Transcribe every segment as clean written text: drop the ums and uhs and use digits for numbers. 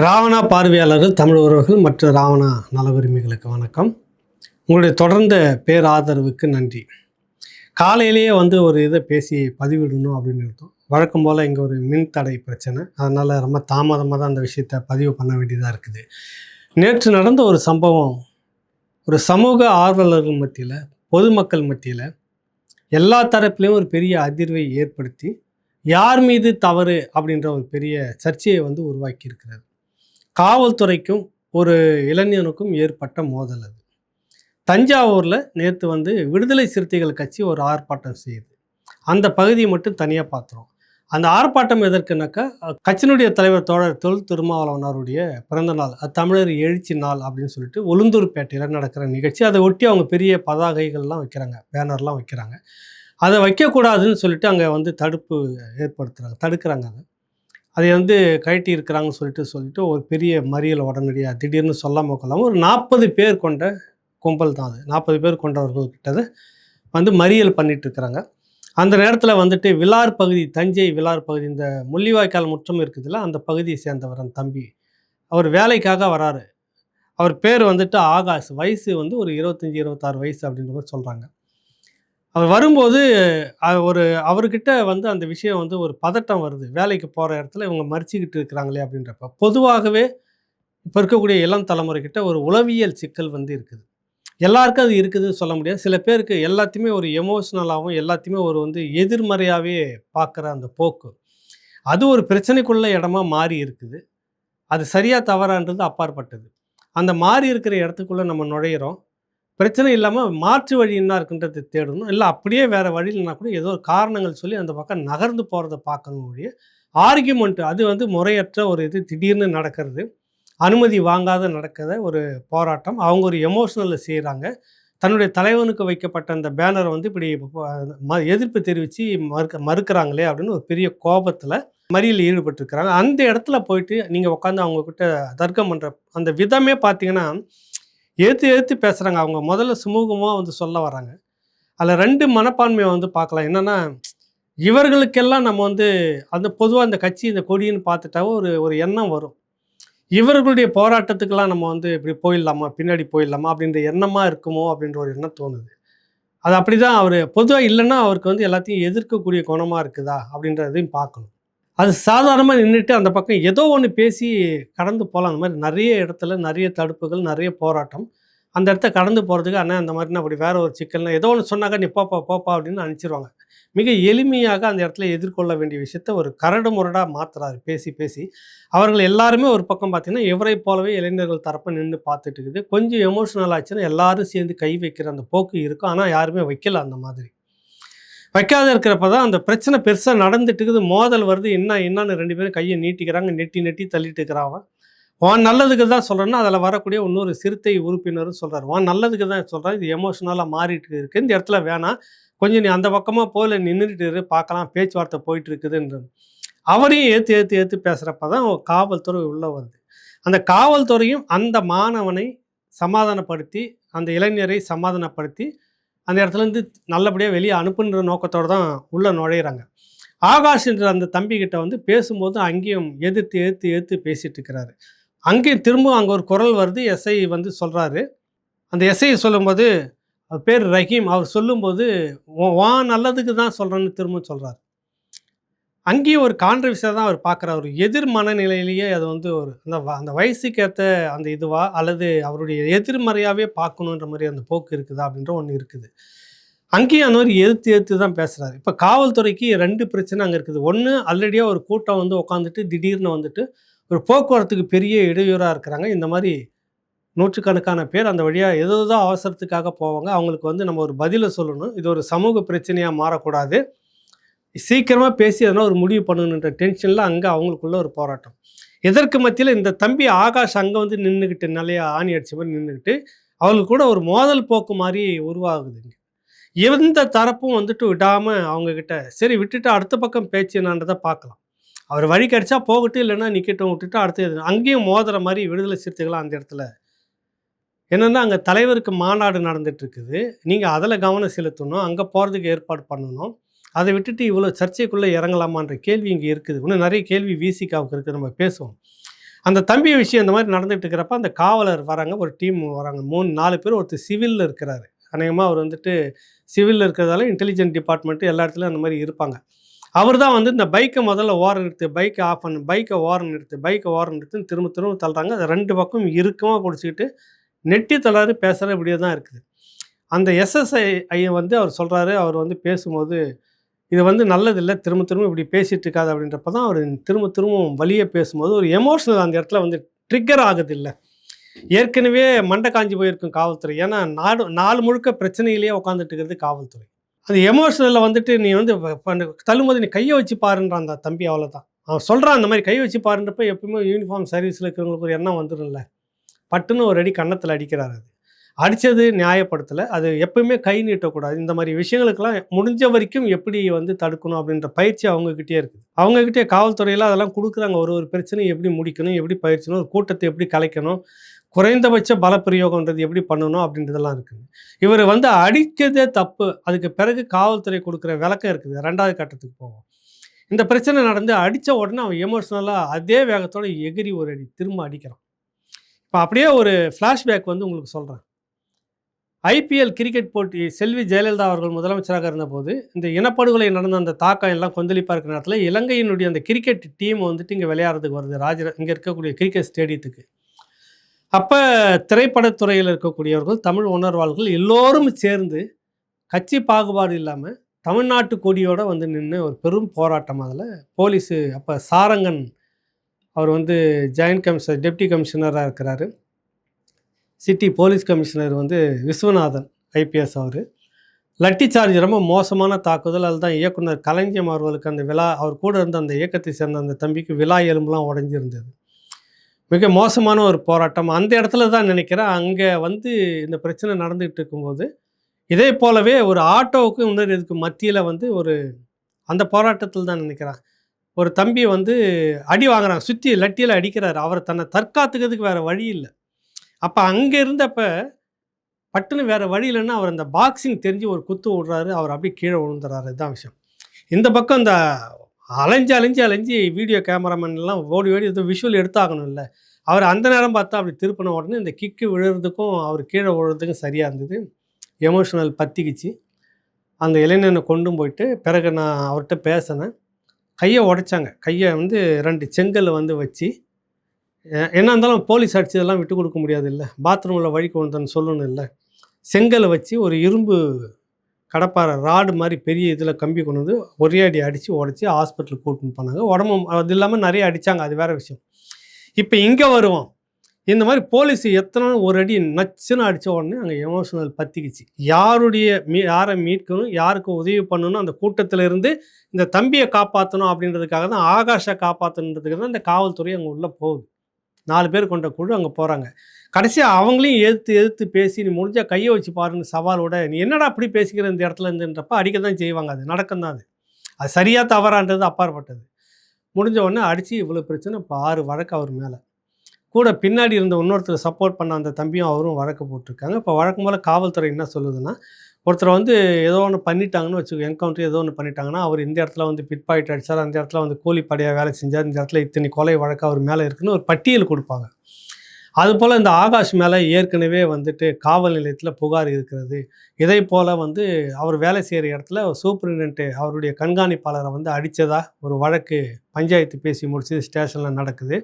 ராவணா பார்வையாளர்கள், தமிழ் உறவுகள் மற்றும் ராவணா நல உரிமைகளுக்கு வணக்கம். உங்களுடைய தொடர்ந்த பேராதரவுக்கு நன்றி. காலையிலேயே ஒரு இதை பேசி பதிவிடணும் அப்படின்னு இருந்தோம். வழக்கம் போல் இங்கே ஒரு மின் தடை பிரச்சனை. அதனால் ரொம்ப தாமதமாக தான் அந்த விஷயத்தை பதிவு பண்ண வேண்டியதாக இருக்குது. நேற்று நடந்த ஒரு சம்பவம் ஒரு சமூக ஆர்வலர்கள் மத்தியில், பொதுமக்கள் மத்தியில் எல்லா தரப்புலையும் ஒரு பெரிய அதிர்வை ஏற்படுத்தி, யார் மீது தவறு அப்படின்ற ஒரு பெரிய சர்ச்சையை உருவாக்கி இருக்கிறது. காவல்துறைக்கும் ஒரு இளைஞனுக்கும் ஏற்பட்ட மோதல் அது. தஞ்சாவூரில் நேற்று விடுதலை சிறுத்தைகள் கட்சி ஒரு ஆர்ப்பாட்டம் செய்யுது. அந்த பகுதியை மட்டும் தனியாக பார்த்துரும். அந்த ஆர்ப்பாட்டம் எதற்குனாக்கா, கட்சியினுடைய தலைவர் தோழர் தொல் திருமாவளவனாருடைய பிறந்த நாள், அது தமிழர் எழுச்சி நாள் அப்படின்னு சொல்லிட்டு உளுந்தூர்பேட்டையில் நடக்கிற நிகழ்ச்சி. அதை ஒட்டி அவங்க பெரிய பதாகைகள்லாம் வைக்கிறாங்க, பேனர்லாம் வைக்கிறாங்க. அதை வைக்கக்கூடாதுன்னு சொல்லிட்டு அங்கே தடுப்பு தடுக்கிறாங்க. அதை கழட்டி இருக்கிறாங்கன்னு சொல்லிட்டு ஒரு பெரிய மறியல் உடனடியாக திடீர்னு சொல்லாமல் கொள்ளாமல் ஒரு 40 பேர் கொண்ட கும்பல் தான் அது. 40 பேர் கொண்டவர்கள்கிட்ட மறியல் பண்ணிட்டு இருக்கிறாங்க. அந்த நேரத்தில் விலார் பகுதி, தஞ்சை விலார் பகுதி, இந்த முள்ளிவாய்க்கால் முற்றம் இருக்குதுல்ல, அந்த பகுதியை சேர்ந்தவர் அந்த தம்பி. அவர் வேலைக்காக வராரு. அவர் பேர் ஆகாஷ். வயசு ஒரு 25-26 வயசு அப்படின்ற மாதிரி சொல்கிறாங்க. அவர் வரும்போது அவர்கிட்ட அந்த விஷயம் ஒரு பதட்டம் வருது. வேலைக்கு போகிற இடத்துல இவங்க மறிச்சுக்கிட்டு இருக்கிறாங்களே அப்படின்றப்ப. பொதுவாகவே இப்போ இருக்கக்கூடிய இளம் தலைமுறைக்கிட்ட ஒரு உளவியல் சிக்கல் இருக்குது. எல்லாருக்கும் அது இருக்குதுன்னு சொல்ல முடியாது. சில பேருக்கு எல்லாத்தையுமே ஒரு எமோஷ்னலாகவும், எல்லாத்தையுமே ஒரு எதிர்மறையாகவே பார்க்குற அந்த போக்கு, அது ஒரு பிரச்சனைக்குள்ள இடமா மாறி இருக்குது. அது சரியாக தவறான்றது அப்பாற்பட்டது. அந்த மாறி இருக்கிற இடத்துக்குள்ளே நம்ம நுழையிறோம். பிரச்சனை இல்லாமல் மாற்று வழி என்ன இருக்குன்றதை தேடணும். இல்லை அப்படியே வேறு வழி இல்லைனா கூட ஏதோ ஒரு காரணங்கள் சொல்லி அந்த பக்கம் நகர்ந்து போகிறத பார்க்கணும் ஒழிய, ஆர்கியூமெண்ட் அது முறையற்ற ஒரு இது திடீர்னு நடக்கிறது, அனுமதி வாங்காத நடக்கிற ஒரு போராட்டம். அவங்க ஒரு எமோஷ்னலில் செய்கிறாங்க. தன்னுடைய தலைவனுக்கு வைக்கப்பட்ட அந்த பேனரை இப்படி எதிர்ப்பு தெரிவித்து மறுக்கிறாங்களே அப்படின்னு ஒரு பெரிய கோபத்தில் மறியலில் ஈடுபட்டிருக்கிறாங்க. அந்த இடத்துல போயிட்டு நீங்கள் உட்காந்து அவங்கக்கிட்ட தர்க்கம் பண்ணுற அந்த விதமே பார்த்தீங்கன்னா, எதிர்த்து பேசுகிறாங்க. அவங்க முதல்ல சுமூகமாக சொல்ல வராங்க. அதில் 2 மனப்பான்மையை பார்க்கலாம். என்னென்னா, இவர்களுக்கெல்லாம் நம்ம அந்த பொதுவாக இந்த கட்சி, இந்த கொடின்னு பார்த்துட்டாவோ ஒரு எண்ணம் வரும். இவர்களுடைய போராட்டத்துக்கெல்லாம் நம்ம இப்படி போயிடலாமா, பின்னாடி போயிடலாமா அப்படின்ற எண்ணமாக இருக்குமோ அப்படின்ற ஒரு எண்ணம் தோணுது. அது அப்படி தான் அவர் பொதுவாக இல்லைன்னா அவருக்கு எல்லாத்தையும் எதிர்க்கக்கூடிய குணமாக இருக்குதா அப்படின்றதையும் பார்க்கணும். அது சாதாரணமாக நின்றுட்டு அந்த பக்கம் ஏதோ ஒன்று பேசி கடந்து போகலாம். அந்த மாதிரி நிறைய இடத்துல நிறைய தடுப்புகள், நிறைய போராட்டம். அந்த இடத்த கடந்து போகிறதுக்கு அண்ணன் அந்த மாதிரினா அப்படி வேறு ஒரு சிக்கல்னா ஏதோ ஒன்று சொன்னாக்கா நீ போப்பா அப்படின்னு அனுப்பிச்சிருவாங்க. மிக எளிமையாக அந்த இடத்துல எதிர்கொள்ள வேண்டிய விஷயத்த ஒரு கரடு முரடாக மாற்றுறாரு பேசி. அவர்கள் எல்லாருமே ஒரு பக்கம் பார்த்திங்கன்னா இவரை போலவே இளைஞர்கள் தரப்பை நின்று பார்த்துட்டு இருக்குது. கொஞ்சம் எமோஷ்னல் ஆச்சுன்னா எல்லாரும் சேர்ந்து கை வைக்கிற அந்த போக்கு இருக்கும். ஆனால் யாருமே வைக்கல. அந்த மாதிரி வைக்காத இருக்கிறப்ப தான் அந்த பிரச்சனை பெருசாக நடந்துட்டு இருக்குது. மோதல் வருது. என்னன்னு 2 பேரும் கையை நீட்டிக்கிறாங்க. நெட்டி தள்ளிட்டு இருக்கிறான். வான் நல்லதுக்கு தான் சொல்கிறேன்னா அதில் வரக்கூடிய இன்னொரு சிறுத்தை உறுப்பினரும் சொல்கிறார், வான் நல்லதுக்கு தான் சொல்கிறேன், இது எமோஷ்னலாக மாறிட்டு இருக்குது, இந்த இடத்துல வேணாம், கொஞ்சம் நீ அந்த பக்கமாக போகல நின்றுட்டு பார்க்கலாம், பேச்சுவார்த்தை போயிட்டு இருக்குதுன்ற அவரையும் ஏற்று பேசுகிறப்ப தான் காவல்துறை உள்ளே வருது. அந்த காவல்துறையும் அந்த மாணவனை சமாதானப்படுத்தி, அந்த இளைஞரை சமாதானப்படுத்தி அந்த இடத்துலேருந்து நல்லபடியாக வெளியே அனுப்புன்ற நோக்கத்தோடு தான் உள்ளே நுழையிறாங்க. ஆகாஷ் என்ற அந்த தம்பிக்கிட்ட பேசும்போது அங்கேயும் எதிர்த்து பேசிகிட்டு இருக்கிறாரு. அங்கேயும் திரும்ப அங்கே ஒரு குரல் வருது. எஸ்ஐ சொல்கிறாரு. அந்த எஸ்ஐ சொல்லும்போது அவர் பேர் ரஹீம். அவர் சொல்லும்போது நல்லதுக்கு தான் சொல்கிறேன்னு திரும்ப சொல்கிறார். அங்கேயும் ஒரு கான்ட்ரவர்சியாக தான் அவர் பார்க்குறார். ஒரு எதிர் மனநிலையிலேயே அது ஒரு அந்த வயசுக்கேற்ற அந்த இதுவா, அல்லது அவருடைய எதிர்மறையாகவே பார்க்கணுன்ற மாதிரி அந்த போக்கு இருக்குதா அப்படின்ற ஒன்று இருக்குது. அங்கேயும் அந்த மாதிரி எதிர்த்து தான் பேசுகிறாரு. இப்போ காவல்துறைக்கு 2 பிரச்சனை அங்கே இருக்குது. ஒன்று, ஆல்ரெடியாக ஒரு கூட்டம் உட்காந்துட்டு திடீர்னு ஒரு போக்குவரத்துக்கு பெரிய இடையூறாக இருக்கிறாங்க. இந்த மாதிரி நூற்றுக்கணக்கான பேர் அந்த வழியாக ஏதோ அவசரத்துக்காக போவாங்க. அவங்களுக்கு நம்ம ஒரு பதிலை சொல்லணும். இது ஒரு சமூக பிரச்சனையாக மாறக்கூடாது, சீக்கிரமாக பேசி அதனால் ஒரு முடிவு பண்ணணுன்ற டென்ஷனில் அங்கே அவங்களுக்குள்ள ஒரு போராட்டம். இதற்கு மத்தியில் இந்த தம்பி ஆகாஷ் அங்கே நின்றுக்கிட்டு நிறையா ஆணி அடிச்ச மாதிரி நின்றுக்கிட்டு அவங்களுக்கு கூட ஒரு மோதல் போக்கு மாதிரி உருவாகுதுங்க. எந்த தரப்பும் விடாமல் அவங்கக்கிட்ட சரி விட்டுட்டு அடுத்த பக்கம் பேச்சு என்னான்றதை பார்க்கலாம். அவர் வழி கிடச்சா போகட்டும், இல்லைன்னா நிற்கட்டும், விட்டுட்டு அடுத்து அங்கேயும் மோதுற மாதிரி விடுதலை சிறுத்தைகளாக அந்த இடத்துல என்னென்னா அங்கே தலைவருக்கு மாநாடு நடந்துகிட்ருக்குது. நீங்கள் அதில் கவனம் செலுத்தணும், அங்கே போகிறதுக்கு ஏற்பாடு பண்ணணும். அதை விட்டுட்டு இவ்வளோ சர்ச்சைக்குள்ளே இறங்கலாமான்ற கேள்வி இங்கே இருக்குது. இன்னும் நிறைய கேள்வி விசிகாவுக்கு இருக்குது, நம்ம பேசுவோம். அந்த தம்பி விஷயம் இந்த மாதிரி நடந்துட்டு இருக்கிறப்ப அந்த காவலர் வராங்க, ஒரு டீம் வராங்க. 3, 4 பேர். ஒருத்தர் சிவில்ல இருக்கிறாரு. அநேகமா அவர் வந்துட்டு சிவில்ல இருக்கிறதால இன்டெலிஜென்ட் டிபார்ட்மெண்ட் எல்லா இடத்துலயும் அந்த மாதிரி இருப்பாங்க. அவர் தான் வந்து இந்த பைக்கை முதல்ல ஓரம் நிறுத்து, பைக்கை ஆஃப் பண்ணு, பைக்கை ஓரம் நிறுத்துன்னு திரும்ப திரும்ப தள்ளுறாங்க. அது 2 பக்கம் இறுக்கமா புடிச்சுக்கிட்டு நெட்டி தள்ளாரு, பேசுறாரு, இப்படியே தான் இருக்குது. அந்த எஸ்எஸ்ஐ வந்து அவர் சொல்றாரு, அவர் வந்து பேசும்போது, "இது வந்து நல்லதில்ல. திரும்ப திரும்ப இப்படி பேசிட்டு இருக்காத." அப்படின்றப்ப தான் அவரு திரும்ப திரும்பவும் வலிய பேசும்போது ஒரு எமோஷனல் அந்த இடத்துல வந்து ட்ரிக்கர் ஆகுதுல்ல. ஏற்கனவே மண்டை காஞ்சு போயிருக்கும் காவல்துறை. ஏன்னா நாள் முழுக்க பிரச்சனையிலேயே உட்காந்துட்டு இருக்கிறது காவல்துறை. அது எமோஷனல்ல வந்துட்டு நீ வந்து தள்ளும்போது நீ கைய வச்சு பாருன்றான் அந்த தம்பி, அவ்வளோதான். அவன் சொல்றான் அந்த மாரி கை வச்சு பாருன்றப்ப எப்பவுமே யூனிஃபார்ம் சர்வீஸ்ல இருக்கிறவங்களுக்கு ஒரு எண்ணம் வந்துரும்ல. பட்டுன்னு ஒரு அடி கன்னத்துல அடிக்கிறாரு அது. அடிச்சது நியாயப்படுத்தல. அது எப்பவுமே கை நீட்டக்கூடாது. இந்த மாரி விஷயங்களுக்கெல்லாம் முடிஞ்ச வரைக்கும் எப்படி வந்து தடுக்கணும் அப்படின்ற பயிற்சி அவங்க கிட்டயே இருக்குது. அவங்க கிட்டயே காவல்துறையில அதெல்லாம் குடுக்குறாங்க. ஒரு ஒரு பிரச்சனைய எப்படி முடிக்கணும், எப்படி பயிற்சிக்கணும், ஒரு கூட்டத்த எப்படி கலைக்கணும், குறைந்தபட்ச பலப்பிரயோகம்ன்றது எப்படி பண்ணணும் அப்படின்றதெல்லாம் இருக்குங்க. இவரு வந்து அடிச்சதே தப்பு. அதுக்கு பிறகு காவல்துறை குடுக்குற விளக்கம் இருக்குது. 2வது கட்டத்துக்கு போவோம். இந்த பிரச்சனை நடந்து அடிச்ச உடனே அவன் எமோஷனலா அதே வேகத்தோட எகிறி ஒரு அடி திரும்ப அடிக்கிறான். இப்ப அப்படியே ஒரு ஃபிளாஷ்பேக் வந்து உங்களுக்கு சொல்றேன். ஐபிஎல் கிரிக்கெட் போட்டி செல்வி ஜெயலலிதா அவர்கள் முதலமைச்சராக இருந்தபோது, இந்த இனப்படுகொலை நடந்த அந்த தாக்கம் எல்லாம் கொந்தளிப்பா இருக்கிற நேரத்தில, இலங்கையினுடைய அந்த கிரிக்கெட் டீம் வந்துட்டு இங்க விளையாடுறதுக்கு வருது. இங்க இருக்கக்கூடிய கிரிக்கெட் ஸ்டேடியத்துக்கு. அப்ப திரைப்படத் துறையில இருக்கக்கூடியவர்கள், தமிழ் உணர்வாளர்கள் எல்லோரும் சேர்ந்து, கட்சி பாகுபாடு இல்லாம, தமிழ்நாட்டு கொடியோட வந்து நின்னு ஒரு பெரும் போராட்டம் அதுல. போலீஸு அப்ப சாரங்கன் அவர் வந்து டெப்டி கமிஷனரா இருக்கிறாரு. சிட்டி போலீஸ் கமிஷனர் வந்து விஸ்வநாதன் ஐபிஎஸ் அவரு. லட்டி சார்ஜ் ரொம்ப மோசமான தாக்குதல். அதுதான் இயக்குனர் கலைஞர் அவர்களுக்கு அந்த அவர் கூட இருந்த அந்த இயக்கத்தை சேர்ந்த அந்த தம்பிக்கு விலா எலும்புலாம் உடைஞ்சிருந்தது. மிக மோசமான ஒரு போராட்டம். அந்த இடத்துல தான் நினைக்கிறேன், அங்க வந்து இந்த பிரச்சனை நடந்துகிட்டு இருக்கும்போது, இதே போலவே ஒரு ஆட்டோவுக்கு இன்னொரு இதுக்கு மத்தியில வந்து அந்த போராட்டத்தில் தான் நினைக்கிறேன். ஒரு தம்பி வந்து அடி வாங்குறாங்க. சுத்தி லட்டியில அடிக்கிறாரு. அவர தன்னை தற்காத்துக்கிறதுக்கு வேற வழி இல்ல. அப்ப அங்க இருந்தப்ப பட்டுன்னு வேற வழி இல்லன்னா, அவர் அந்த பாக்ஸிங் தெரிஞ்சு ஒரு குத்து விடுறாரு. அவர் அப்படியே கீழ விழுந்துறாரு. இதுதான் விஷயம். இந்த பக்கம் இந்த அலைஞ்சு வீடியோ கேமராமேன்லாம் ஓடி ஓடி ஏதோ விஷுவல் எடுத்தாகணும்ல. அவர் அந்த நேரம் பார்த்தா அப்படி திருப்பின உடனே இந்த கிக்கு விழுறதுக்கும், அவர் கீழ விழுறதுக்கும் சரியா இருந்தது. எமோஷனல் பத்திக்கிச்சு. அந்த இளைஞனை கொண்டும் போயிட்டு, பிறகு நான் அவர்ட்ட பேசினேன். கைய உடைச்சாங்க. கைய வந்து 2 செங்கல்ல வந்து வச்சு, என்ன இருந்தாலும் போலீஸ் அடிச்சதெல்லாம் விட்டுக் கொடுக்க முடியாதுல்ல. பாத்ரூம்ல வழிக்கு வந்தேன்னு சொல்லணும்ல. செங்கல்ல வச்சு ஒரு இரும்பு கடப்பாரை ராடு மாரி பெரிய இதில கம்பி கொண்டு வந்து ஒரே அடி அடிச்சு உடைச்சு ஹாஸ்பிட்டலுக்கு கூட்டின்னு போனாங்க. உடம்பும் அது இல்லாம நெறைய அடிச்சாங்க. அது வேற விஷயம். இப்ப இங்க வருவோம். இந்த மாரி போலீஸ் எத்தன ஒரு அடி நச்சுன்னு அடிச்ச உடனே அங்க எமோஷனல் பத்திக்கிச்சு. யார மீட்கணும், யாருக்கு உதவி பண்ணணும், அந்த கூட்டத்தில இருந்து இந்த தம்பிய காப்பாத்தணும் அப்படின்றதுக்காக தான், ஆகாஷ காப்பாத்தணுன்றதுக்கு தான் இந்த காவல்துறை அங்க உள்ள போகுது. 4 பேர் கொண்ட குழு அங்க போறாங்க. கடைசியா அவங்களையும் எதிர்த்து பேசி, "நீ முடிஞ்சா கைய வச்சு பாருன்னு" சவாலோட, "நீ என்னடா இப்படி பேசிக்கிற இந்த இடத்துல இருந்துன்றப்ப" அடிக்க தான் செய்வாங்க. அது நடக்கும் தான் அது. அது சரியா தவறான்றது அப்பாற்பட்டது. முடிஞ்ச உடனே அடிச்சு இவ்வளோ பிரச்சனை. இப்ப 6 வழக்கு அவர் மேல. கூட பின்னாடி இருந்த இன்னொருத்தர் சப்போர்ட் பண்ண அந்த தம்பியும் அவரும் வழக்கு போட்டிருக்காங்க. இப்போ வழக்கம் போல காவல்துறை என்ன சொல்லுதுன்னா, ஒருத்தர வந்து ஏதோ ஒண்ணு பண்ணிட்டாங்கன்னு வச்சுக்கோ, என்கவுண்டர் ஏதோ ஒண்ணு பண்ணிட்டாங்கன்னா, அவர் இந்த இடத்துல வந்து பிட் பாக்கெட் அடிச்சார், அந்த இடத்துல வந்து கூலிப்படையா வேலை செஞ்சார், இந்த இடத்துல இத்தனை கொலை வழக்கு அவர் மேல இருக்குன்னு ஒரு பட்டியல் குடுப்பாங்க. அதுபோல இந்த ஆகாஷ் மேல ஏற்கனவே வந்துட்டு காவல் நிலையத்தில புகார் இருக்கிறது. இதைப்போல வந்து அவர் வேலை செய்ற இடத்துல சூப்பரிண்டென்ட் அவருடைய கண்காணிப்பாளர வந்து அடிச்சதா ஒரு வழக்கு பஞ்சாயத்து பேசி முடிச்சு ஸ்டேஷன்ல நடக்குது.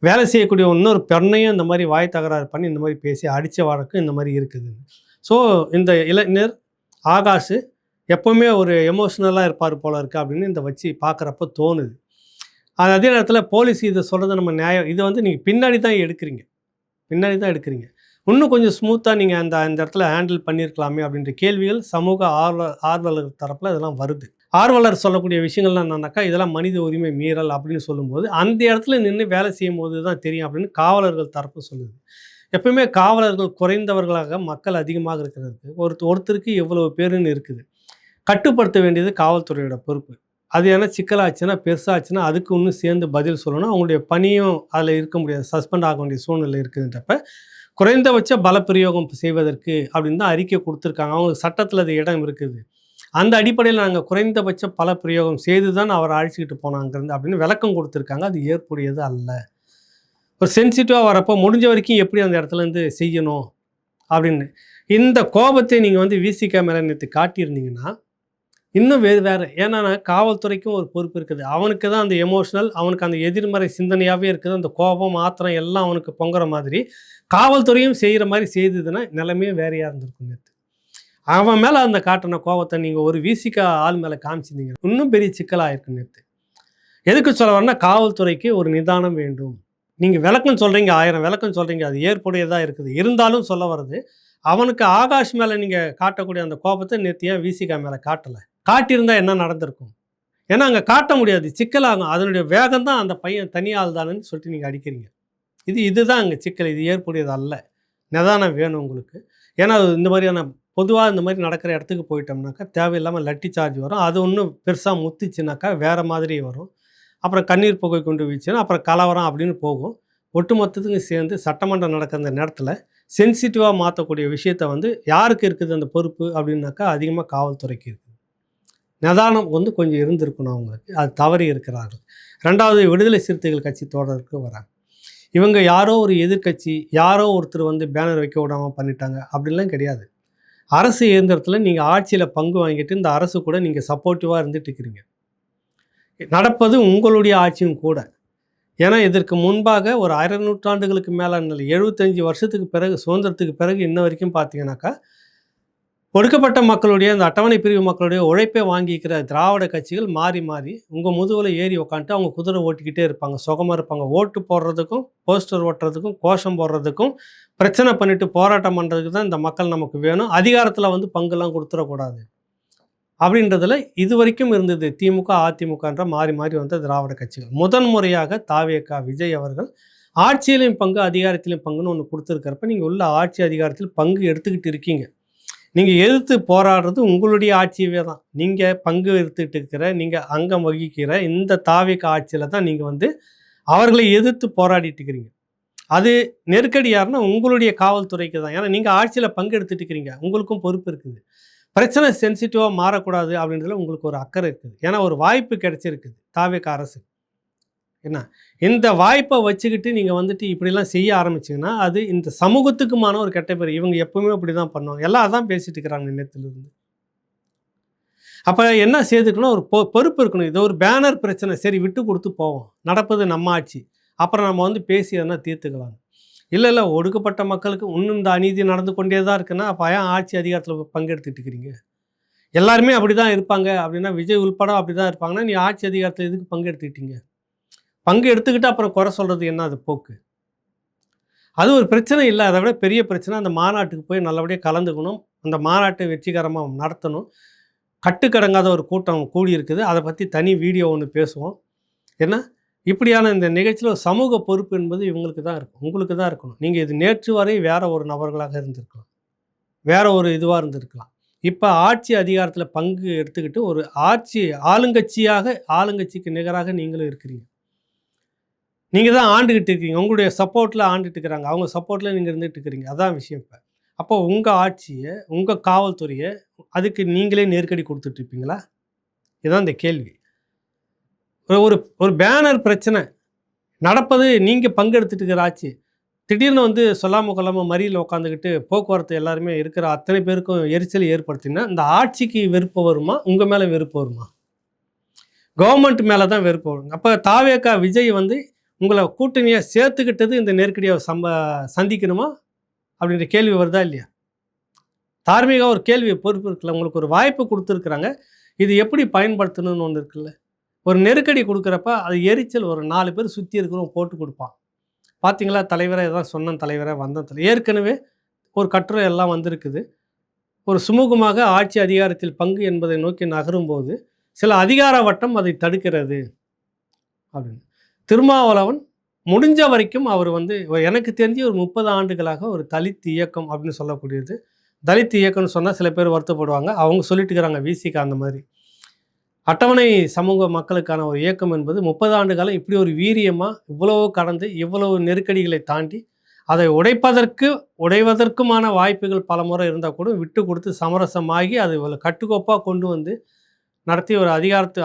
வேலை செய்யக்கூடிய இன்னொரு பெண்ணையும் இந்த மாரி வாய் தகராறு பண்ணி இந்த மாரி பேசி அடிச்ச வழக்கு இந்த மாரி இருக்குது. ஸோ இந்த இளைஞர் ஆகாஷ் எப்பவுமே ஒரு எமோஷனலா இருப்பார் போல இருக்கு அப்படின்னு இந்த வச்சு பார்க்குறப்ப தோணுது. அதே நேரத்தில போலீஸ் இத சொல்றது நம்ம நியாயம். இத வந்து நீங்க பின்னாடி தான் எடுக்கிறீங்க. இன்னும் கொஞ்சம் ஸ்மூத்தா நீங்க அந்த அந்த இடத்துல ஹேண்டில் பண்ணியிருக்கலாமே அப்படின்ற கேள்விகள் சமூக ஆர்வலர் தரப்புல இதெல்லாம் வருது. ஆர்வலர் சொல்லக்கூடிய விஷயங்கள்லாம் என்னன்னாக்கா, இதெல்லாம் மனித உரிமை மீறல் அப்படின்னு சொல்லும்போது, அந்த இடத்துல நின்னு வேலை செய்யும்போது தான் தெரியும் அப்படின்னு காவலர்கள் தரப்பு சொல்லுது. எப்பவுமே காவலர்கள் குறைந்தவர்களாக மக்கள் அதிகமாக இருக்கிறதுக்கு ஒருத்தருக்கு எவ்வளவு பேருன்னு இருக்குது. கட்டுப்படுத்த வேண்டியது காவல்துறையோட பொறுப்பு. அது ஏன்னா சிக்கலாச்சுன்னா, பெருசாச்சுன்னா அதுக்கு இன்னும் சேர்ந்து பதில் சொல்லணும். அவங்களுடைய பணியும் அதில் இருக்க முடியாது. சஸ்பெண்ட் ஆக வேண்டிய சூழ்நிலை இருக்குதுன்றப்ப, குறைந்தபட்ச பலப்பிரயோகம் செய்வதற்கு அப்படின்னு தான் அறிக்கை குடுத்துருக்காங்க. அவங்களுக்கு சட்டத்தில அது இடம் இருக்குது. அந்த அடிப்படையில நாங்க குறைந்தபட்ச பலப்பிரயோகம் செய்து தான் அவர அழைச்சுக்கிட்டு போனோம் அங்கருந்து அப்படின்னு விளக்கம் குடுத்துருக்காங்க. அது ஏற்புடையது அல்ல. ஒரு சென்சிட்டிவாக வரப்போ முடிஞ்ச வரைக்கும் எப்படி அந்த இடத்துலேருந்து செய்யணும் அப்படின்னு. இந்த கோபத்தை நீங்கள் வந்து விசிகா மேலே நேற்று காட்டியிருந்தீங்கன்னா இன்னும் வேறு. ஏன்னா காவல்துறைக்கும் ஒரு பொறுப்பு இருக்குது. அவனுக்கு தான் அந்த எமோஷனல், அவனுக்கு அந்த எதிர்மறை சிந்தனையாகவே இருக்குது. அந்த கோபம், ஆத்திரம் எல்லாம் அவனுக்கு பொங்குற மாதிரி காவல்துறையும் செய்கிற மாதிரி செய்ததுன்னா நிலைமையே வேறையாக இருந்திருக்கும் நேற்று. அவன் மேலே அந்த காட்டின கோபத்தை நீங்கள் ஒரு விசிகா ஆள் மேலே காமிச்சிருந்தீங்க, இன்னும் பெரிய சிக்கலாக இருக்கு நேற்று. எதுக்கு சொல்ல வரேன்னா, காவல்துறைக்கு ஒரு நிதானம் வேண்டும். நீங்கள் விளக்கம் சொல்கிறீங்க, 1000 விளக்கம் சொல்கிறீங்க, அது ஏற்புடையதாக இருக்குது. இருந்தாலும் சொல்ல வர்றது, அவனுக்கு ஆகாஷ் மேலே நீங்கள் காட்டக்கூடிய அந்த கோபத்தை நேற்று ஏன் விசிகா மேலே காட்டலை? காட்டியிருந்தா என்ன நடந்திருக்கும்? ஏன்னா அங்கே காட்ட முடியாது, சிக்கலாகும். அதனுடைய வேகம் தான் அந்த பையன் தனியாள் தானேன்னு சொல்லிட்டு நீங்கள் அடிக்கிறீங்க. இதுதான் அங்கே சிக்கல். இது ஏற்புடையது அல்ல. நிதானம் வேணும் உங்களுக்கு. ஏன்னா இந்த மாதிரியான பொதுவாக இந்த மாதிரி நடக்கிற இடத்துக்கு போயிட்டோம்னாக்கா தேவையில்லாமல் லட்டி சார்ஜ் வரும். அது ஒன்றும் பெருசாக முத்துச்சுனாக்கா வேறு மாதிரி வரும். அப்புறம் கண்ணீர் புகை கொண்டு வீச்சுன்னா அப்புறம் கலவரம் அப்படின்னு போகும். ஒட்டு மொத்தத்துக்கும் சேர்ந்து சட்டமன்றம் நடக்கிற அந்த நேரத்தில் சென்சிட்டிவாக மாற்றக்கூடிய விஷயத்த வந்து யாருக்கு இருக்குது அந்த பொறுப்பு அப்படின்னாக்கா அதிகமாக காவல்துறைக்கு இருக்குது. நிதானம் வந்து கொஞ்சம் இருந்திருக்கணும் அவங்களுக்கு. அது தவறி இருக்கிறார்கள். 2வது விடுதலை சிறுத்தைகள் கட்சி தோழருக்கு வராங்க. இவங்க யாரோ ஒரு எதிர்க்கட்சி, யாரோ ஒருத்தர் வந்து பேனர் வைக்க விடாமல் பண்ணிட்டாங்க அப்படின்லாம் கிடையாது. அரசு இயந்திரத்தில் நீங்கள் ஆட்சியில் பங்கு வாங்கிட்டு இந்த அரசு கூட நீங்கள் சப்போர்ட்டிவாக இருந்துட்டு இருக்கிறீங்க. நடப்பது உங்களுடைய ஆட்சியும் கூட. ஏன்னா இதற்கு முன்பாக ஒரு 1/2 நூற்றாண்டுகளுக்கு மேலே 75 வருஷத்துக்கு பிறகு, சுதந்திரத்துக்கு பிறகு இன்ன வரைக்கும் பார்த்தீங்கன்னாக்கா ஒடுக்கப்பட்ட மக்களுடைய அந்த அட்டவணை பிரிவு மக்களுடைய உழைப்பை வாங்கிக்கிற திராவிட கட்சிகள் மாறி மாறி உங்கள் முதுகில் ஏறி உக்காந்துட்டு அவங்க குதிரை ஓட்டிக்கிட்டே இருப்பாங்க, சுகமாக இருப்பாங்க. ஓட்டு போடுறதுக்கும், போஸ்டர் ஓட்டுறதுக்கும், கோஷம் போடுறதுக்கும், பிரச்சனை பண்ணிட்டு போராட்டம் பண்ணுறதுக்கு தான் இந்த மக்கள் நமக்கு வேணும். அதிகாரத்தில் வந்து பங்குலாம் கொடுத்துடக்கூடாது அப்படின்றதுல இது வரைக்கும் இருந்தது திமுக, அதிமுகன்ற மாறி மாறி வந்த திராவிட கட்சிகள். முதன்முறையாக தாவேகா விஜய் அவர்கள் ஆட்சியிலையும் பங்கு, அதிகாரத்திலையும் பங்குன்னு ஒன்று கொடுத்துருக்கிறப்ப நீங்கள் உள்ள ஆட்சி அதிகாரத்தில் பங்கு எடுத்துக்கிட்டு இருக்கீங்க. நீங்கள் எதிர்த்து போராடுறது உங்களுடைய ஆட்சியவே தான். நீங்கள் பங்கு எடுத்துக்கிட்டு இருக்கிற, நீங்கள் அங்கம் வகிக்கிற இந்த தாவேகா ஆட்சியில் தான் நீங்கள் வந்து அவர்களை எதிர்த்து போராடிட்டு இருக்கிறீங்க. அது நெருக்கடி யாருன்னா உங்களுடைய காவல்துறைக்கு தான். ஏன்னா நீங்கள் ஆட்சியில் பங்கு எடுத்துகிட்டு இருக்கிறீங்க, உங்களுக்கும் பொறுப்பு இருக்குது. பிரச்சனை சென்சிட்டிவாக மாறக்கூடாது அப்படின்றதுல உங்களுக்கு ஒரு அக்கறை இருக்குது. ஏன்னா ஒரு வாய்ப்பு கிடைச்சிருக்குது தாவேகா அரசு. என்ன இந்த வாய்ப்பை வச்சுக்கிட்டு நீங்கள் வந்துட்டு இப்படிலாம் செய்ய ஆரம்பிச்சிங்கன்னா அது இந்த சமூகத்துக்குமான ஒரு கெட்ட பேர். இவங்க எப்பவுமே அப்படி தான் பண்ணுவாங்க. எல்லாம் அதான் பேசிட்டு இருக்கிறாங்க நேரத்துலேருந்து. அப்போ என்ன செய்துக்கணும், ஒரு பொறுப்பு இருக்கணும். இது ஒரு பேனர் பிரச்சனை, சரி விட்டு கொடுத்து போவோம், நடப்பது நம்ம ஆட்சி, அப்புறம் நம்ம வந்து பேசி எதனா தீர்த்துக்கலாம். இல்லை ஒடுக்கப்பட்ட மக்களுக்கு இன்னும் இந்த அநீதி நடந்து கொண்டே தான் இருக்குன்னா அப்போ ஏன் ஆட்சி அதிகாரத்தில் பங்கெடுத்துட்டு இருக்கிறீங்க? எல்லாருமே அப்படி தான் இருப்பாங்க அப்படின்னா, விஜய் உள்பட அப்படி தான் இருப்பாங்கன்னா நீ ஆட்சி அதிகாரத்தில் எதுக்கு பங்கெடுத்துக்கிட்டீங்க? பங்கு எடுத்துக்கிட்டு அப்புறம் குறை சொல்கிறது என்ன அது போக்கு? அது ஒரு பிரச்சனை இல்லை. அதை விட பெரிய பிரச்சனை அந்த மாநாட்டுக்கு போய் நல்லபடியாக கலந்துக்கணும், அந்த மாநாட்டை வெற்றிகரமாக நடத்தணும். கட்டுக்கடங்காத ஒரு கூட்டம் கூடியிருக்குது, அதை பற்றி தனி வீடியோ ஒன்று பேசுவோம். ஏன்னா இப்படியான இந்த நிகழ்ச்சியில் ஒரு சமூக பொறுப்பு என்பது இவங்களுக்கு தான் இருக்கும், உங்களுக்கு தான் இருக்கணும். நீங்கள் இது நேற்று வரை வேற ஒரு நபர்களாக இருந்திருக்கலாம், வேற ஒரு இதுவாக இருந்திருக்கலாம். இப்போ ஆட்சி அதிகாரத்தில் பங்கு எடுத்துக்கிட்டு ஒரு ஆளுங்கட்சியாக, ஆளுங்கட்சிக்கு நிகராக நீங்களும் இருக்கிறீங்க. நீங்கள் தான் ஆண்டுகிட்டு இருக்கீங்க, உங்களுடைய சப்போர்ட்டில் ஆண்டுட்டு இருக்கிறாங்க, அவங்க சப்போர்ட்டில் நீங்கள் இருந்துகிட்டு இருக்கிறீங்க. அதான் விஷயம். இப்போ அப்போ உங்கள் ஆட்சியை, உங்கள் காவல்துறையை அதுக்கு நீங்களே நெருக்கடி கொடுத்துட்ருப்பீங்களா? இதுதான் இந்த கேள்வி. ஒரு ஒரு பேனர் பிரச்சனை நடப்பது நீங்கள் பங்கெடுத்துட்டு இருக்கிற ஆட்சி, திடீர்னு வந்து சொல்லாமல் கொள்ளாமல் மறியலில் உட்காந்துக்கிட்டு போக்குவரத்து எல்லாருமே இருக்கிற அத்தனை பேருக்கும் எரிச்சல் ஏற்படுத்தினா இந்த ஆட்சிக்கு வெறுப்பு வருமா, உங்கள் மேலே வெறுப்பு வருமா? கவர்மெண்ட் மேலே தான் வெறுப்பு வரும். அப்போ தாவேகா விஜய் வந்து உங்களை கூட்டணியை சேர்த்துக்கிட்டது இந்த நெருக்கடியை சந்திக்கணுமா அப்படின்ற கேள்வி வருதா இல்லையா? தார்மீக ஒரு கேள்வி பொறுப்பு இருக்குல்ல. உங்களுக்கு ஒரு வாய்ப்பு கொடுத்துருக்குறாங்க, இது எப்படி பயன்படுத்தணும்னு ஒன்று இருக்குல்ல. ஒரு நெருக்கடி கொடுக்குறப்ப அது எரிச்சல் ஒரு 4 பேர் சுற்றி இருக்கிறவங்க போட்டு கொடுப்பான். பார்த்தீங்களா தலைவரை எதாவது சொன்ன தலைவரை வந்த ஏற்கனவே ஒரு கட்டுரை எல்லாம் வந்திருக்குது. ஒரு சுமூகமாக ஆட்சி அதிகாரத்தில் பங்கு என்பதை நோக்கி நகரும்போது சில அதிகார வட்டம் அதை தடுக்கிறது அப்படின்னு. திருமாவளவன் முடிஞ்ச வரைக்கும் அவர் வந்து எனக்கு தெரிஞ்சு ஒரு 30 ஆண்டுகளாக ஒரு தலித் இயக்கம் அப்படின்னு சொல்லக்கூடியது. தலித் இயக்கம்னு சொன்னால் சில பேர் வருத்தப்படுவாங்க, அவங்க சொல்லிட்டு இருக்கிறாங்க விசிகா அந்த மாதிரி. அட்டவணை சமூக மக்களுக்கான ஒரு இயக்கம் என்பது 30 ஆண்டு காலம் இப்படி ஒரு வீரியமாக இவ்வளவு கடந்து இவ்வளவு நெருக்கடிகளை தாண்டி அதை உடைவதற்குமான வாய்ப்புகள் பல முறை இருந்தால் கூட விட்டு கொடுத்து சமரசமாகி அது இவ்வளோ கட்டுக்கோப்பாக கொண்டு வந்து நடத்தி ஒரு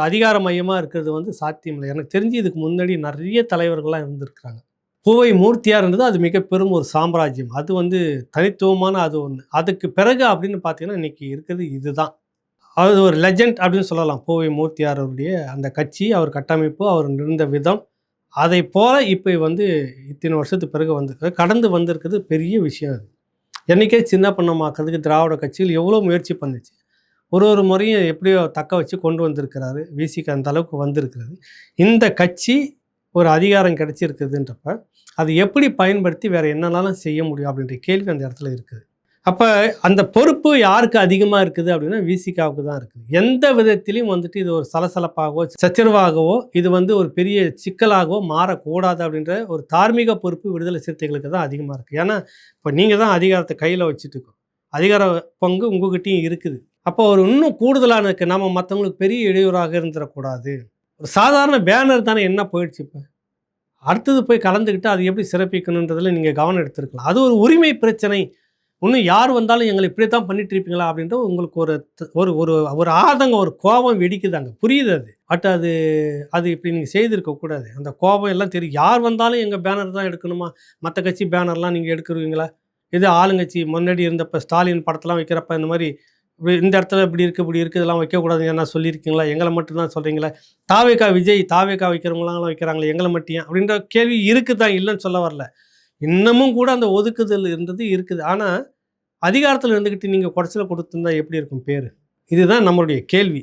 அதிகார மையமாக இருக்கிறது வந்து சாத்தியமில்லை. எனக்கு தெரிஞ்சு இதுக்கு முன்னாடி நிறைய தலைவர்கள்லாம் இருந்திருக்கிறாங்க. பூவை மூர்த்தியார்ன்றது அது மிக பெரும் ஒரு சாம்ராஜ்யம். அது வந்து தனித்துவமான அது ஒண்ணு. அதுக்கு பிறகு அப்படின்னு பார்த்தீங்கன்னா, இன்னைக்கு இருக்கிறது இதுதான். அது ஒரு லெஜண்ட் அப்படின்னு சொல்லலாம். பூவை மூர்த்தியார் அவருடைய அந்த கட்சி, அவர் கட்டமைப்பு, அவர் இருந்த விதம். அதைப் போல இப்ப வந்து இத்தனை வருஷத்துக்கு பிறகு வந்து கடந்து வந்திருக்கிறது பெரிய விஷயம் அது. என்னைக்கே சின்ன பின்னமாக்குறதுக்கு திராவிட கட்சிகள் எவ்வளோ முயற்சி பண்ணுச்சு. ஒரு முறையும் எப்படியோ தக்க வச்சு கொண்டு வந்திருக்கிறாரு. விசிக அந்த அளவுக்கு வந்திருக்கிறது. இந்த கட்சி ஒரு அதிகாரம் கிடைச்சிருக்குதுன்றப்ப, அது எப்படி பயன்படுத்தி வேற என்னென்னலாம் செய்ய முடியும் அப்படின்ற கேள்வி அந்த இடத்துல இருக்குது. அப்ப அந்த பொறுப்பு யாருக்கு அதிகமா இருக்குது அப்படின்னா, விசிகாவுக்கு தான் இருக்குது. எந்த விதத்திலயும் வந்துட்டு இது ஒரு சலசலப்பாகவோ, சச்சரவாகவோ, இது வந்து ஒரு பெரிய சிக்கலாகவோ மாறக்கூடாது அப்படின்ற ஒரு தார்மீக பொறுப்பு விடுதலை சிறுத்தைகளுக்கு தான் அதிகமா இருக்கு. ஏன்னா, இப்ப நீங்க தான் அதிகாரத்த கையில வச்சுட்டு இருக்கோம். அதிகார பங்கு உங்ககிட்டயும் இருக்குது. அப்போ ஒரு இன்னும் கூடுதலான இருக்கு. நம்ம மத்தவங்களுக்கு பெரிய இடையூறாக இருந்துறக்கூடாது. ஒரு சாதாரண பேனர் தானே என்ன போயிடுச்சு இப்ப. அடுத்தது போய் கலந்துக்கிட்டு அது எப்படி சிறப்பிக்கணுன்றதுல நீங்க கவனம் எடுத்திருக்கலாம். அது ஒரு உரிமை பிரச்சனை. இன்னும் யார் வந்தாலும் எங்களை இப்படித்தான் பண்ணிட்டு இருப்பீங்களா அப்படின்ற உங்களுக்கு ஒரு ஒரு ஒரு ஒரு ஆதங்கம், ஒரு கோபம் வெடிக்குதாங்க. புரியுது அது. பட் அது அது இப்படி நீங்க செய்திருக்க கூடாது. அந்த கோபம் எல்லாம் தெரியும். யார் வந்தாலும் எங்க பேனர் தான் எடுக்கணுமா? மத்த கட்சி பேனர்லாம் நீங்க எடுக்குறீங்களா? இது ஆளுங்கட்சி முன்னாடி இருந்தப்ப ஸ்டாலின் படத்தெல்லாம் வைக்கிறப்ப இந்த மாரி இந்த இடத்துல இப்படி இருக்கு, இப்படி இருக்கு, இதெல்லாம் வைக்கக்கூடாதுன்னு என்ன சொல்லியிருக்கீங்களா? எங்கள மட்டும் தான் சொல்றீங்களா? தாவேகா விஜய், தாவேகா வைக்கிறவங்கலாம் வைக்கிறாங்களே, எங்கள மட்டும் ஏன்? அப்படின்ற கேள்வி இருக்குதான், இல்லைன்னு சொல்ல வரல. இன்னமும் கூட அந்த ஒதுக்குதல் இருந்தது இருக்குது. ஆனா, அதிகாரத்துல இருந்துகிட்டு நீங்க குடைச்சல கொடுத்திருந்தா எப்படி இருக்கும் பேரு? இதுதான் நம்மளுடைய கேள்வி.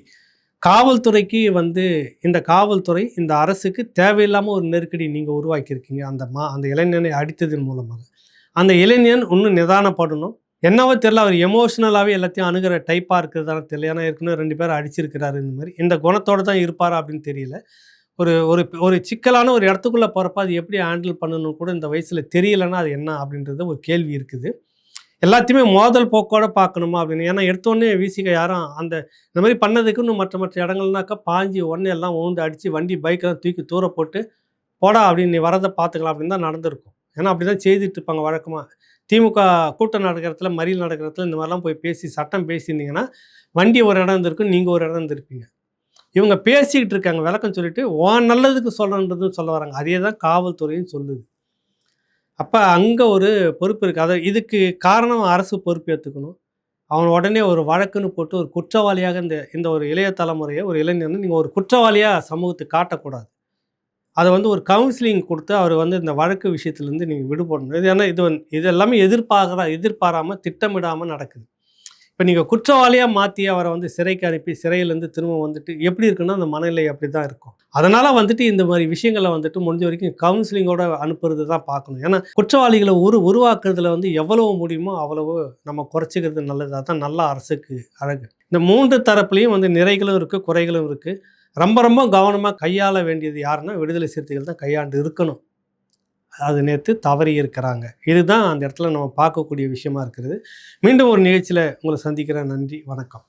காவல்துறைக்கு வந்து இந்த காவல்துறை, இந்த அரசுக்கு தேவையில்லாம ஒரு நெருக்கடி நீங்க உருவாக்கியிருக்கீங்க. அந்த இளைஞனை அடித்ததன் மூலமாக. அந்த இளைஞன் இன்னும் நிதானப்படணும். என்னவோ தெரியல, அவர் எமோஷனலாவே எல்லாத்தையும் அணுகுற டைப்பா இருக்கிறதான்னு தெரியல. ஏன்னா ஏற்கனவே 2 பேர அடிச்சிருக்கிறாரு இந்த மாரி. இந்த குணத்தோட தான் இருப்பாரா அப்படின்னு தெரியல. ஒரு ஒரு ஒரு சிக்கலான ஒரு இடத்துக்குள்ள போறப்ப அது எப்படி ஹேண்டில் பண்ணணும்னு கூட இந்த வயசுல தெரியலன்னா அது என்ன அப்படின்றது ஒரு கேள்வி இருக்குது. எல்லாத்தையுமே மோதல் போக்கோட பார்க்கணுமா அப்படின்னு. ஏன்னா எடுத்தோடனே விசிக யாரும் இந்த மாதிரி பண்ணதுக்கு இன்னும் மற்ற மற்ற இடங்கள்னாக்கா பாஞ்சு உடனே எல்லாம் உழுந்து அடிச்சு வண்டி பைக்கெல்லாம் தூக்கி தூர போட்டு போடா அப்படின்னு நீ வரதை பார்த்துக்கலாம் அப்படின்னு தான் நடந்திருக்கும். ஏன்னா அப்படிதான் செய்துட்டு இருப்பாங்க வழக்கமா. திமுக கூட்டம் நடக்கிற இடத்துல, மறியல் நடக்கிற இடத்துல இந்த மாதிரிலாம் போய் பேசி சட்டம் பேசியிருந்தீங்கன்னா, வண்டி ஒரு இடம் இருந்திருக்கும், நீங்க ஒரு இடம் இருந்திருப்பீங்க. இவங்க பேசிக்கிட்டு இருக்காங்க, விளக்கம் சொல்லிட்டு உன் நல்லதுக்கு சொல்றன்றதும் சொல்ல வராங்க. அதே தான் காவல்துறையும் சொல்லுது. அப்ப அங்க ஒரு பொறுப்பு இருக்கு. இதுக்கு காரணம் அரசு பொறுப்பேத்துக்கணும். அவன் உடனே ஒரு வழக்குன்னு போட்டு ஒரு குற்றவாளியாக இந்த இந்த ஒரு இளைய தலைமுறைய, ஒரு இளைஞன நீங்க ஒரு குற்றவாளியா சமூகத்துக்கு காட்டக்கூடாது. அத வந்து ஒரு கவுன்சிலிங் குடுத்து அவர் வந்து இந்த வழக்கு விஷயத்துலேருந்து நீங்க விடுபடணும். இது ஏன்னா இது எல்லாமே எதிர்பாராம, திட்டமிடாம நடக்குது. இப்ப நீங்க குற்றவாளியா மாத்தி அவர வந்து சிறைக்கு அனுப்பி, சிறையிலேருந்து திரும்ப வந்துட்டு எப்படி இருக்குன்னா, அந்த மனநிலை அப்படிதான் இருக்கும். அதனால வந்துட்டு இந்த மாரி விஷயங்கள வந்துட்டு முடிஞ்ச வரைக்கும் கவுன்சிலிங்கோட அனுப்புறது தான் பார்க்கணும். ஏன்னா குற்றவாளிகள உருவாக்குறதுல வந்து எவ்வளவு முடியுமோ அவ்வளவு நம்ம குறைச்சிக்கிறது நல்லது. அதான் நல்ல அரசுக்கு அழகு. இந்த 3 தரப்புலயும் வந்து நிறைகளும் இருக்கு, குறைகளும் இருக்கு. ரொம்ப ரொம்ப கவனமா கையாள வேண்டியது யாருன்னா, விடுதலை சிறுத்தைகள் தான் கையாண்டு இருக்கணும். அது நேத்து தவறி இருக்கிறாங்க. இதுதான் அந்த இடத்துல நம்ம பார்க்கக்கூடிய விஷயமா இருக்கிறது. மீண்டும் ஒரு நிகழ்ச்சியில உங்கள சந்திக்கிறேன். நன்றி, வணக்கம்.